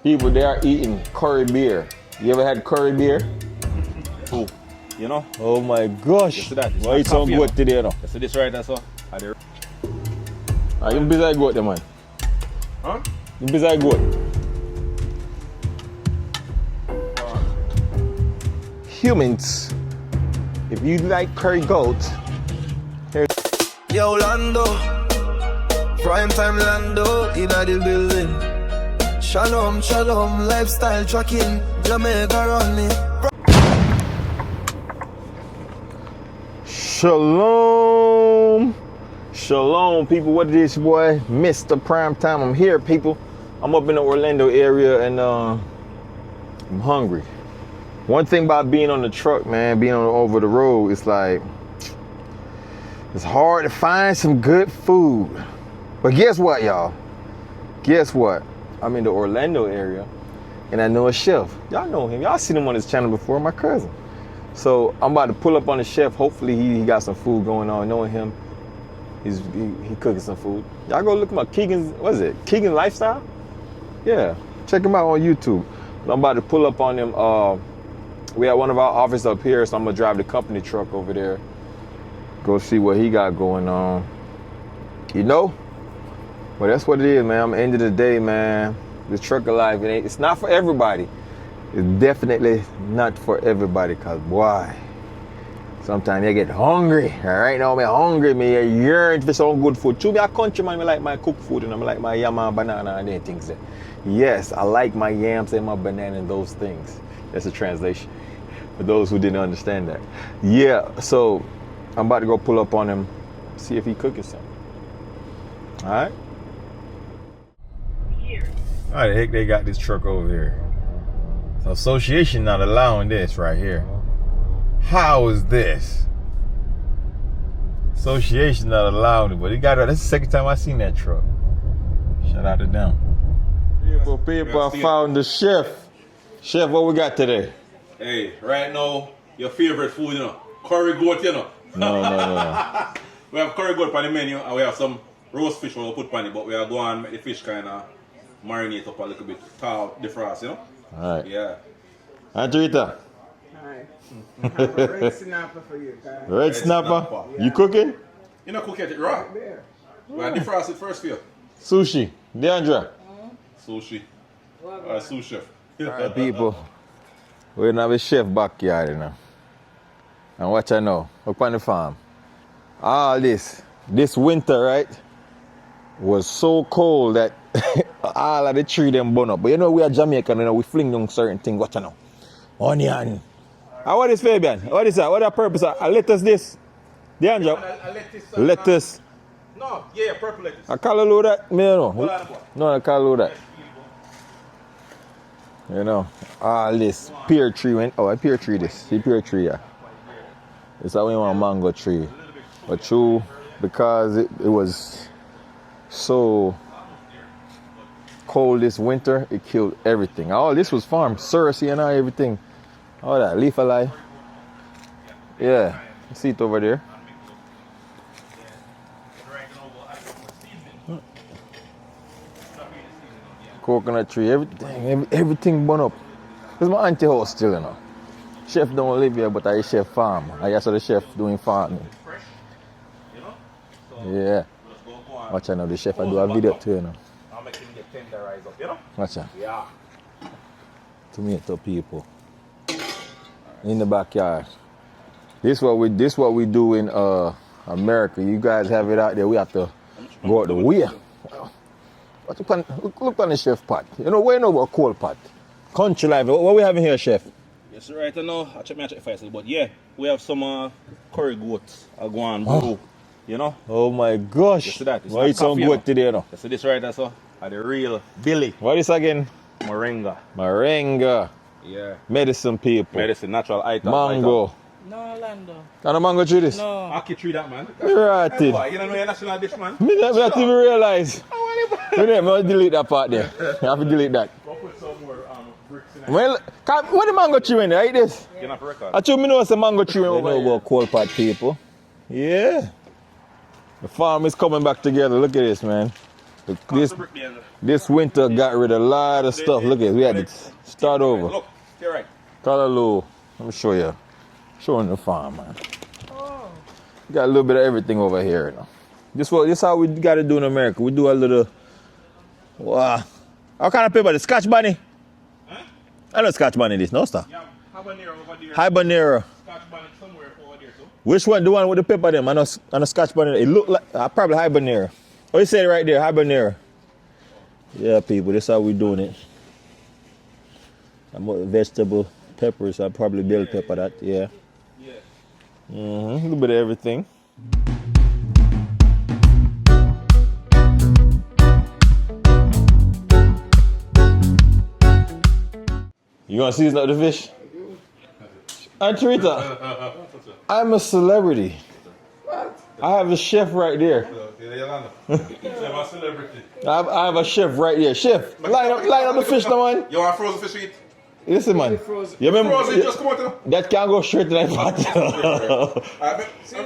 People, they are eating curry beer. You ever had curry beer? Oh, you know? Oh my gosh. You see that? Why it's so good today, no? You see this right there, so? You busy goat, man. Huh? You busy goat. Humans, if you like curry goat, here's Yo, Lando, Prime Time Lando, in the building. Shalom, shalom, lifestyle tracking, Jamaica running. Shalom. Shalom, people. What it is, boy? Mr. Prime Time. I'm here, people. I'm up in the Orlando area and I'm hungry. One thing about being on the truck, man, being over the road, it's like, it's hard to find some good food. But guess what, y'all? Guess what? I'm in the Orlando area and I know a chef. Y'all know him. Y'all seen him on his channel before, my cousin. So I'm about to pull up on the chef. Hopefully he got some food going on. Knowing him, he cooking some food. Y'all go look at my Keegan's, what is it? Keegan Lifestyle? Yeah, check him out on YouTube. But I'm about to pull up on him. We have one of our offices up here, so I'm gonna drive the company truck over there. Go see what he got going on. You know? Well, that's what it is, man. At the end of the day, man, this trucker life, it's not for everybody. It's definitely not for everybody, cause boy, sometimes you get hungry. All right, now I'm hungry, me I yearn for some good food. To me, a countryman, I like my cooked food and I like my yam and banana and them things. Yes, I like my yams and my banana and those things. That's a translation for those who didn't understand that. Yeah, so I'm about to go pull up on him, see if he cooking something. All right. How the heck they got this truck over here? So association not allowing this right here. How is this? Association not allowing it, but it got it. That's the second time I seen that truck. Shout out to them. People, I found the chef. Chef, what we got today? Hey, right now, your favorite food, you know? Curry goat, you know? No. We have curry goat on the menu and we have some roast fish we'll put on it, but we are going to make the fish kind of marinate up a little bit, thaw the frost, you know? All right. Yeah. Antrita. Hi. I have a red snapper for you, guys. Red snapper? Yeah. You cooking? You know, cook it raw. There. We have defrost it first for you. Sushi. Deandra. Sushi. Sous chef. All right, people. We're gonna have a chef backyard, you know. And watch I know, up on the farm. All this winter, right, was so cold that all of the tree them burn up. But you know we are Jamaican, you know, we fling down certain things. Watch I know. Onion. What is Fabian? What is that? What is the purpose of lettuce this? Deandra? Lettuce. No, yeah, purple lettuce. I call it that, me know. No, I call it that. You know, all this pear tree went. Oh, a pear tree this. See pear tree, yeah. It's a mango tree. But true, because it was so cold this winter, it killed everything. All this was farm, cerasee and everything. All that, leaf alive. Yeah, you see it over there. Coconut tree, everything burn up. This is my auntie house still, you know. Chef don't live here, but I chef farm. I saw the chef doing farming. Yeah. Watch out now, the chef I do a video too, you know. I'll make him get tenderized up, you know? Watch out. Yeah. Tomato people. In the backyard. This what we do in America. You guys have it out there, we have to go out the way. Look on the chef pot. You know, we know about cold pot. Country life. What we having here, chef? Yes, right now, I'll check if I say, but yeah, we have some curry goats. I'll go on brew, you know? Oh my gosh. You see that? It's why it's so good today, you know? You see this right there, so? The real Billy. What is again? Moringa. Moringa. Yeah. Medicine people. Medicine, natural item. Mango. No, Lando. Can a mango tree this? No. I can treat that, man. Right. Hey, boy, you don't know your national dish, man? Me not even realize. I delete that part there. You have to delete that. Go put some more bricks in there. Well, what the mango tree in there, right this? You're not for record. I told me know it's a mango tree over here. About cold pot people. Yeah. The farm is coming back together. Look at this, man. This winter got rid of a lot of stuff. Look at it. We had to start over. Look, you're right. Got a little. Let me show you. Showing the farm, man. Got a little bit of everything over here. You know. This how we got to do in America. We do a little. Wow. What kind of paper? The Scotch Bonnie? Huh? I know Scotch Bonnie this, no sir. Yeah, habanero over there. Habanero. Scotch Bonnie somewhere over there too. Which one? The one with the pepper them? I know Scotch Bonnie. It look like probably habanero. Oh, you said it right there, habanero. Yeah, people, this how we doing it. Vegetable peppers. I probably bell pepper that. Yeah. Yeah. A little bit of everything. You gonna season up the fish? Aunt Rita, I'm a celebrity. What? I have a chef right there. I'm a celebrity. I have a chef right there. Chef, line up the fish, no man. You want frozen fish to eat? Listen, man. You remember? Frozen, just come out to That can go straight to that pot.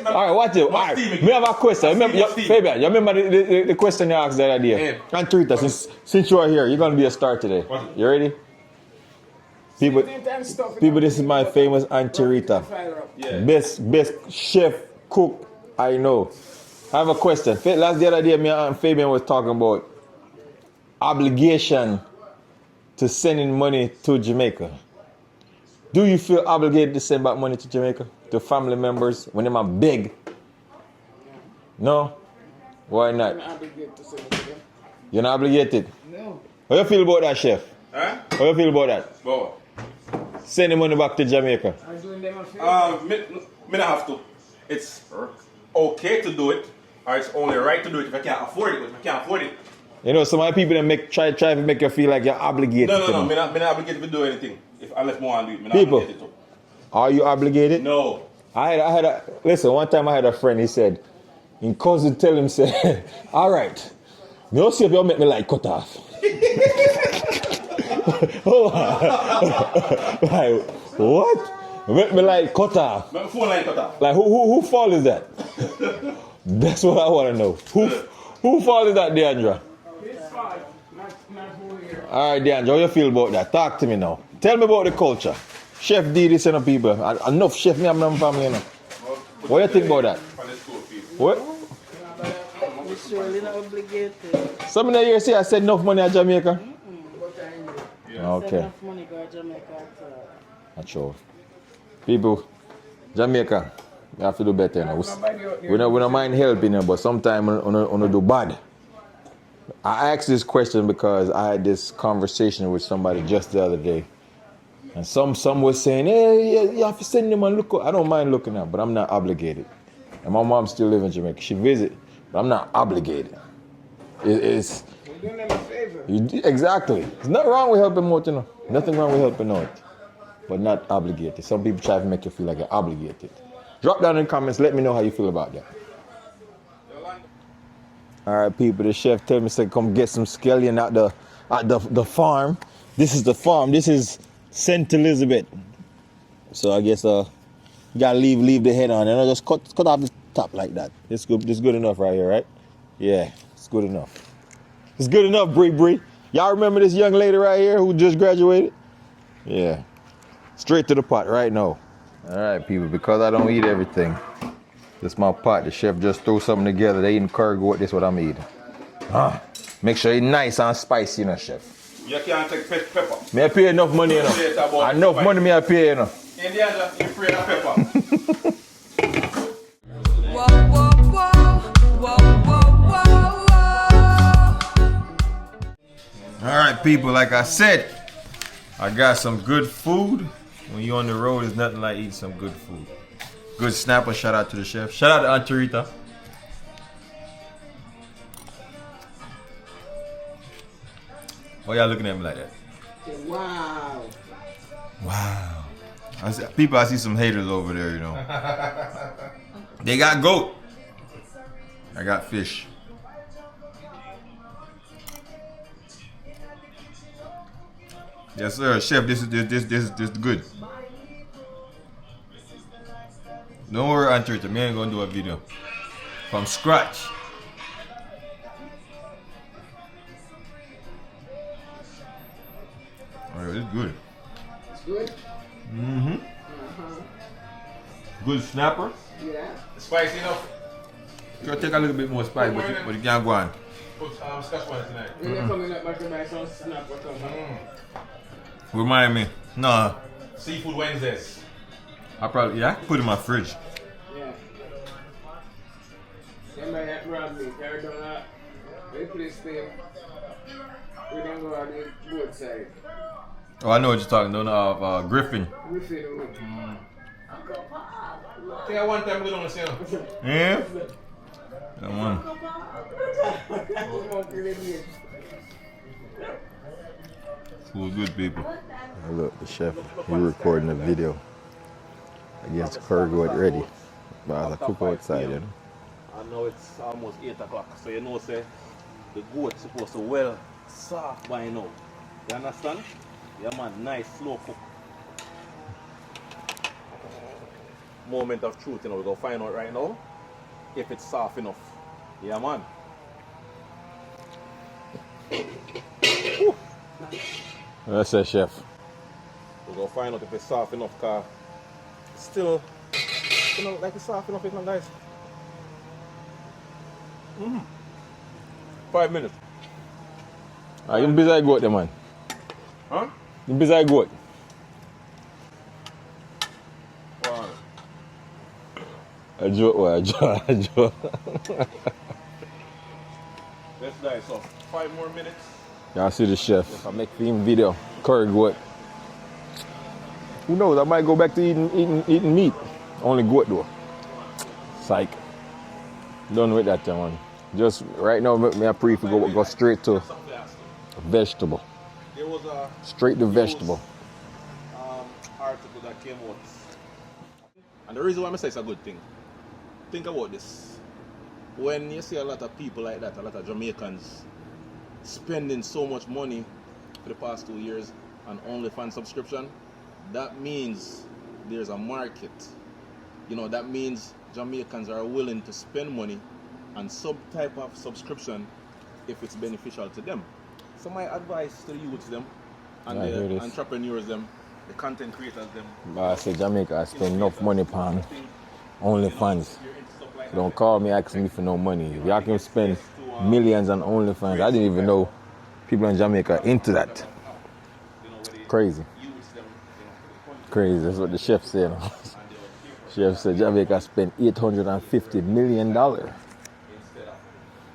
All right, watch it. All right, me have a question. Remember, Fabian, you remember the question you asked that idea? Yeah. Aunt Rita, since you are here, you're gonna be a star today. You ready? People, this is my famous Aunt Rita. Yeah. Best chef, cook I know. I have a question. The other day, me and Fabian was talking about obligation to sending money to Jamaica. Do you feel obligated to send back money to Jamaica? To family members when they're big? No? Why not? I'm obligated to send it to them. You're not obligated? No. How you feel about that, chef? Huh? How you feel about that? Boy. Sending money back to Jamaica. I'm doing them a favor. Me not have to. It's okay to do it, or it's only right to do it if I can't afford it. But if I can't afford it, You know, some of the people that try to make you feel like you're obligated. no. Me not obligated to do anything. Unless more want to do it, me not People, obligated to. Are you obligated? No. Listen, one time I had a friend, he said, in cousin tell him, say, all right, no see if you'll make me like cut off. Like, what? Make me like cut off. My phone line cut off. Like, who fault is that? That's what I want to know. Who fault is that, Deandra? It's fine. Not who here. All right, Deandra, how you feel about that? Talk to me now. Tell me about the culture. Chef D, this and the people. Enough chef, me have no family, you know. What do you think about that? What? We're surely not obligated. Some of the years say I send enough money to Jamaica. But I know. Okay. Enough money go to Jamaica. Not sure. People, Jamaica, we have to do better. You know. We don't mind helping, you know, but sometimes we do bad. I asked this question because I had this conversation with somebody just the other day. And some was saying, hey, you have to send them and look. I don't mind looking at, but I'm not obligated. And my mom still lives in Jamaica. She visit, but I'm not obligated. We're doing them a favor. Exactly. There's nothing wrong with helping out, you know. Nothing wrong with helping out, but not obligated. Some people try to make you feel like you're obligated. Drop down in the comments. Let me know how you feel about that. All right, people. The chef told me to come get some scallion at the farm. This is the farm. This is St. Elizabeth. So I guess you gotta leave the head on and I just cut off the top like that. It's good. It's good enough right here, right? Yeah, it's good enough. It's good enough, Bree. Y'all remember this young lady right here who just graduated? Yeah. Straight to the pot right now. All right, people, because I don't eat everything. This is my pot. The chef just threw something together. They eating curry goat. This is what I'm eating. Make sure it's nice and spicy, you know, chef. You can't take pepper. Me I pay enough money, you know. Enough money me I pay, you know. In the end, you free of pepper. Whoa, whoa, whoa, whoa, whoa, whoa. All right, people, like I said, I got some good food. When you're on the road, there's nothing like eating some good food. Good snapper. Shout out to the chef. Shout out to Aunt Rita. Why y'all looking at me like that? Wow. Wow. I see some haters over there, you know. They got goat. I got fish. Yes, sir. Chef, this is good. Don't worry, Aunt Rita. Me ain't gonna do a video from scratch. good. It's good? Mm-hmm. Good snapper. Yeah. Spicy enough. Could take a little bit more spice, but you can't go on. Put scotch bonnet tonight. When you're coming up back to buy some snap or something. Remind me. No, Seafood Wednesdays. I probably, I can put it in my fridge. Yeah. Somebody that robbed me. Carry down that. They put this thing. We don't go out the boat side. Oh, I know what you're talking about. Griffin. We fit them. Yeah, one time we don't see him. Yeah? That one. Cool, good people. Look, the chef, he recording a video against Kurgoat ready. But I cook outside, you know. I know it's almost 8 o'clock, so you know, say, the goat's supposed to well soft by now. You understand? Yeah, man, nice, slow cook. Moment of truth, you know, we're going to find out right now if it's soft enough. Yeah, man. That's it, chef. We're going to find out if it's soft enough, because still, you know, like it's soft enough, isn't it, guys? 5 minutes. You busy like goat, man. Huh? You busy like goat. Wow. A joke, boy, a joke, a joke. Let's die, so 5 more minutes. Y'all see the chef. I make him video. Curry goat. Who knows? I might go back to eating meat. Only goat though. Psych. Done with that, man. Just right now, me I prefer go straight to vegetable. There was a Straight to vegetable. article that came out. And the reason why I say it's a good thing, think about this. When you see a lot of people like that, a lot of Jamaicans spending so much money for the past 2 years on OnlyFans subscription, that means there's a market. You know, that means Jamaicans are willing to spend money on some type of subscription if it's beneficial to them. So my advice to the youths them and I hear the this. entrepreneurs them, the content creators them. But I say Jamaica, I spend enough money upon OnlyFans. Don't call me asking me for no money. If y'all can spend millions on OnlyFans, I didn't even know people in Jamaica are into that. Crazy. Crazy, that's what the chef said. Chef said Jamaica spent $850 million.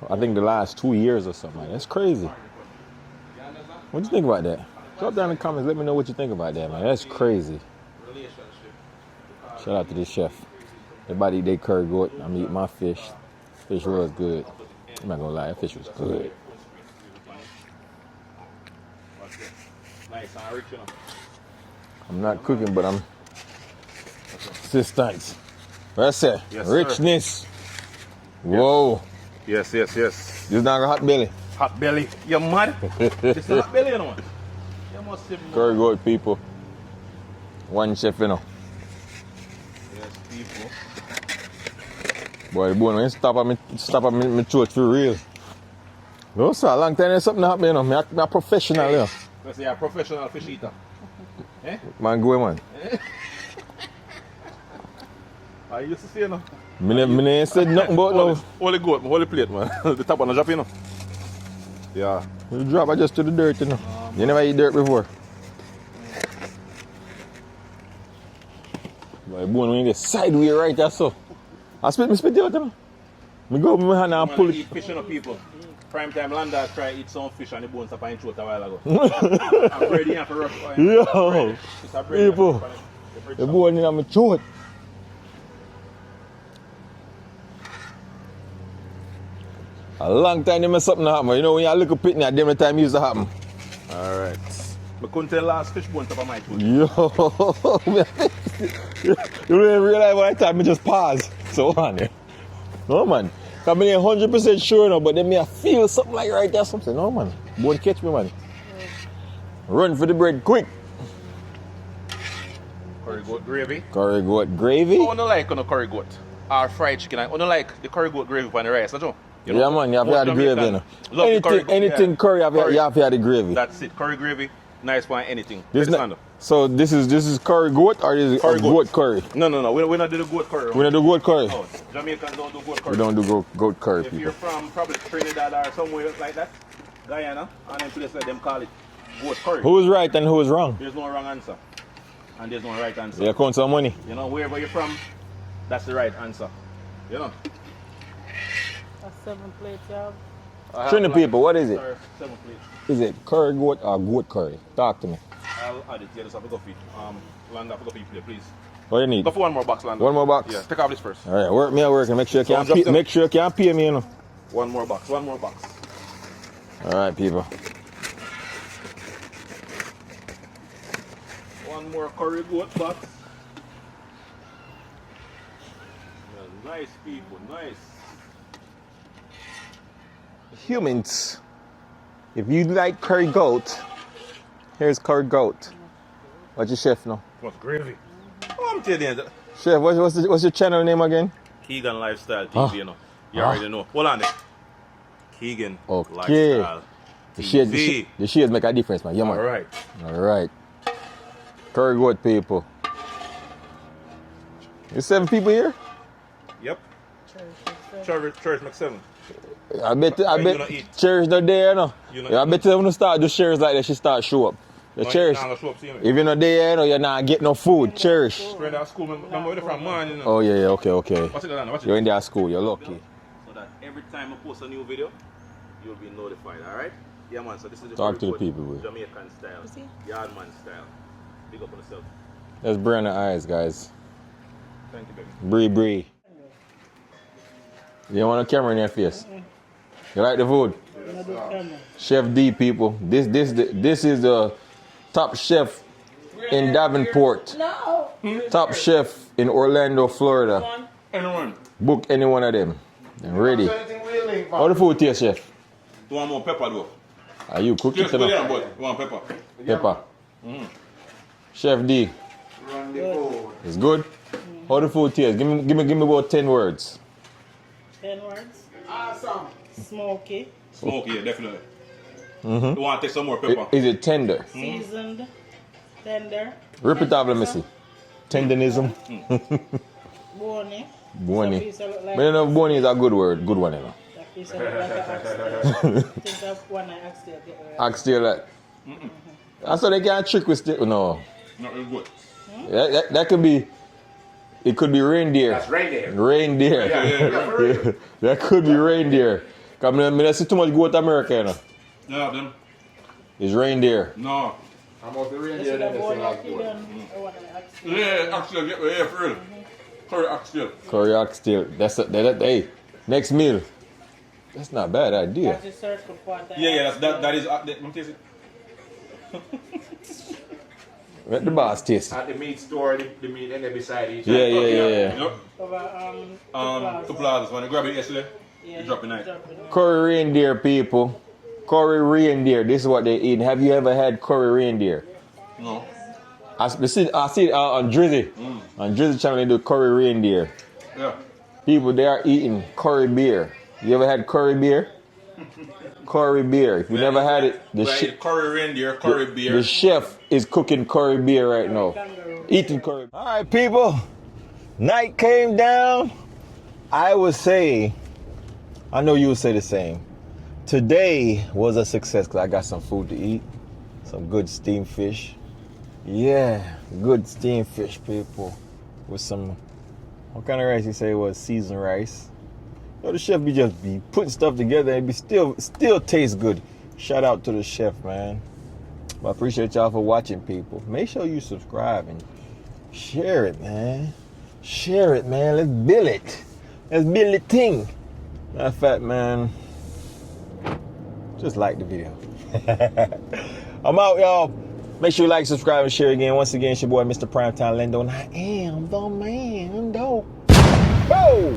I think the last 2 years or something. That's crazy. What do you think about that? Drop down in the comments, let me know what you think about that, man. That's crazy. Shout out to the chef. Everybody eat their curry goat. I'm eating my fish. Fish was good. I'm not gonna lie, that fish was good. Nice and rich, you know. I'm not cooking, but I'm assistant. That's it. Yes, sir. Richness. Whoa. Yes. This is not a hot belly. Hot belly. You mad? It's a hot belly, you know. You must have Curry goat people. One chef, you know. Yes, people. Boy, the bone, when you stop at me throat for real. No, sir, a long time there's something happening, you know. I'm a professional, you know. Let's say you're a professional fish eater. Eh? Man, go, man. I used to say, you know. Me ain't said nothing about no. Holy goat, holy plate, man. The top one, the drop, you know. Yeah. You drop it just to the dirt, you know. You never eat dirt before. Boy, bone, when you get sideways right there, so. I spit the out, you know. Me go with my hand and pull Eat it. fish, you know, people. Prime Time Lando try eat some fish and the bones up in throat a while ago. I'm ready for rush. Yo, people, the bone in my throat. A long time there something happen. You know when you're a little pitney at them time it used to happen. Alright. I couldn't tell last fish bone top of my throat. Yo, you don't even realize what I thought. Me just pause. So on there. No man, I'm 100% sure now, but then me I feel something like right there something. No man, won't catch me man. Run for the bread quick. Curry goat gravy. Curry goat gravy. I don't like on a curry goat or fried chicken. I don't like the curry goat gravy on the rice. That's all. You know, yeah man, you have to have the gravy. You know. Love the curry goat, Anything yeah. curry, you have to have the gravy. That's it. Curry gravy Nice for anything. This Ready, not, Lando? so this is curry goat or is it Curry goat. goat curry? No. We not do the goat curry. We don't do goat curry. No, Jamaicans don't do goat curry. We don't do goat curry, If people. you're from probably Trinidad or somewhere like that, Guyana, and then places like them call it goat curry. Who is right and who is wrong? There's no wrong answer. And there's no right answer. You count some money. You know, wherever you're from, that's the right answer. You know? A 7 plate job. Trinidad people, what is it? Sir, 7 plates. Is it curry goat or goat curry? Talk to me. I'll add it. Yeah, just have to go feed. Lando, have to go feed plate, please. What do you need? Go for one more box, Lando. One more box? Yeah, take off this first. All right, work me at work and make sure you So can't just pay, them. make sure you can't pay me, you know. One more box. All right, people. One more curry goat box. Yeah, nice people, nice. Humans, if you like curry goat, here's curry goat. What's your chef now? What's gravy? Oh, I'm telling you. Chef, what's your channel name again? Keegan Lifestyle TV, Ah. you know. You Ah. already know. Hold on there. Keegan Okay. Lifestyle The TV. shades make a difference, man. Yeah, man. All right. All right. Curry goat people. There's 7 people here? Yep. Church McSeven. I bet you not eat? Cherish not there, no. You not Yeah, I eat? bet when you start do shares like that, she start show up. The cherish. Nah, show up, see me. If you're not there, no, you're not getting no food. Cherish. Friend at school, remember where they from, man, you know. Oh yeah, okay. Watch it, Lando, watch it. You're in their school, you're lucky. So that every time I post a new video, you'll be notified, alright? Yeah, man, so this is the Talk to the good people, boy. Jamaican style, Yardman style. Big up on yourself. Let's burn the eyes, guys. Thank you, baby. Bree. You don't want a camera in your face. You like the food? Chef D, people. This is the top chef in Davenport. No. Top chef in Orlando, Florida. Anyone? Book any one of them. They're ready. How the food taste, chef? You want more pepper, though? Are you cooking Yes, put it tonight? on, boy. You want pepper? Pepper. Chef D, Run the board. it's good. How the food taste? Give me about 10 words. 10 words. Awesome. Smoky. Smoky, yeah, definitely. You want to take some more pepper? Is it tender? Seasoned. Tender. Rip it off, let me see. Tenderism. Bony. Bony. Some piece look like But you know, bony is a good word. Good one, you know. that piece look like an oxtail. Think of one I oxtail. Get rid of. Oxtail like. That's so they can't trick with still. No. No, it's good. That could be. It could be reindeer. That's reindeer. Reindeer. Yeah. That could be reindeer. Cause I see too much goat America, you know. Yeah, them. It's reindeer. No. I'm off the This reindeer is then a they bony say like oxtail. good. Or one I oxtail. Yeah, oxtail, get yeah, for real. Curry oxtail. Curry oxtail. Hey, next meal. That's not a bad idea. That's the circle part. Yeah, that is. Let me taste it. Let the boss taste it. At the meat store, the meat and they beside each Yeah. Yep. Over, Two plazas. When you grab it yesterday, you drop it night. Curry reindeer, people. Curry reindeer. This is what they eat. Have you ever had curry reindeer? No. I see it on Drizzy. On Drizzy channel, they do curry reindeer. Yeah. People, they are eating curry beer. You ever had curry beer? Curry beer. If you never had it, curry reindeer, curry beer. the chef is cooking curry beer right now. Eating curry. All right, people. Night came down. I would say, I know you would say the same. Today was a success because I got some food to eat. Some good steamed fish. Yeah, good steamed fish, people. With some, what kind of rice you say it was? Seasoned rice. You know, the chef be putting stuff together and be still tastes good. Shout out to the chef, man. I appreciate y'all for watching, people. Make sure you subscribe and share it, man. Share it, man. Let's build it. Let's build the thing. Matter of fact, man, just like the video. I'm out, y'all. Make sure you like, subscribe, and share again. Once again, it's your boy, Mr. Prime Time Lando, and I am the man. I'm dope. Whoa!